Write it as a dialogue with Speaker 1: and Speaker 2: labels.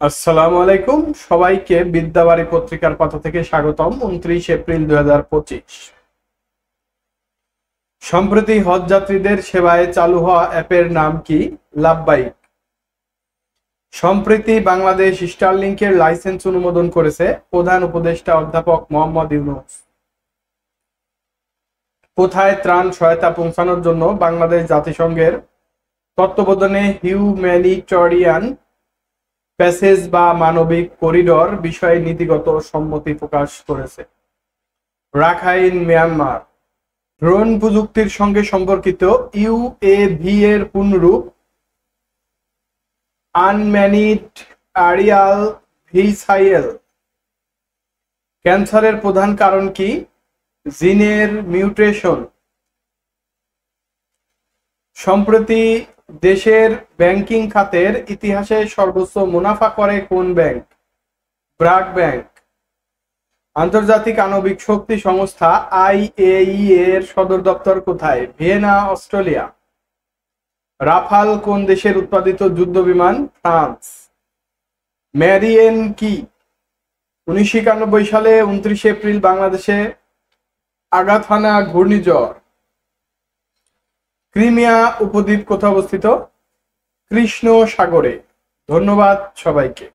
Speaker 1: আসসালামু আলাইকুম, সবাইকে বিদ্যাবাড়ি পত্রিকার পাতা থেকে স্বাগতম। 29 এপ্রিল 2025। সম্প্রতি হজ যাত্রীদের সেবায় চালু হওয়া অ্যাপের নাম কি? লাব্বাইক। সম্প্রতি বাংলাদেশ স্টারলিংকের লাইসেন্স অনুমোদন করেছে প্রধান উপদেষ্টা অধ্যাপক মোহাম্মদ ইউনূস। কোথায় ত্রাণ সহায়তা পৌঁছানোর জন্য বাংলাদেশ জাতিসংঘের তত্ত্বাবধানে হিউম্যানিটেরিয়ান প্যাসেজ বা মানবিক করিডর বিষয়ে নীতিগত সম্মতি প্রকাশ করেছে? Rakhine Myanmar. ড্রোন প্রযুক্তির সঙ্গে সম্পর্কিত ইউএভি এর পূর্ণরূপ আনম্যানিড অ্যারিয়াল ভেহিকল। ক্যান্সারের প্রধান কারণ কি? জিনের মিউটেশন। সম্প্রতি দেশের ব্যাংকিং খাতের ইতিহাসে সর্বোচ্চ মুনাফা করে কোন ব্যাংক? ব্র্যাক ব্যাংক। আন্তর্জাতিক আণবিক শক্তি সংস্থা আইএইএ এর সদর দপ্তর কোথায়? Vienna, Australia. রাফাল কোন দেশের উৎপাদিত যুদ্ধবিমান? ফ্রান্স। ম্যারিয়েন কি? 1991 সালে 29 এপ্রিল বাংলাদেশে আঘাত হানা ঘূর্ণিঝড়। ক্রিমিয়া উপদ্বীপ কোথায় অবস্থিত? কৃষ্ণ সাগরে। ধন্যবাদ সবাইকে।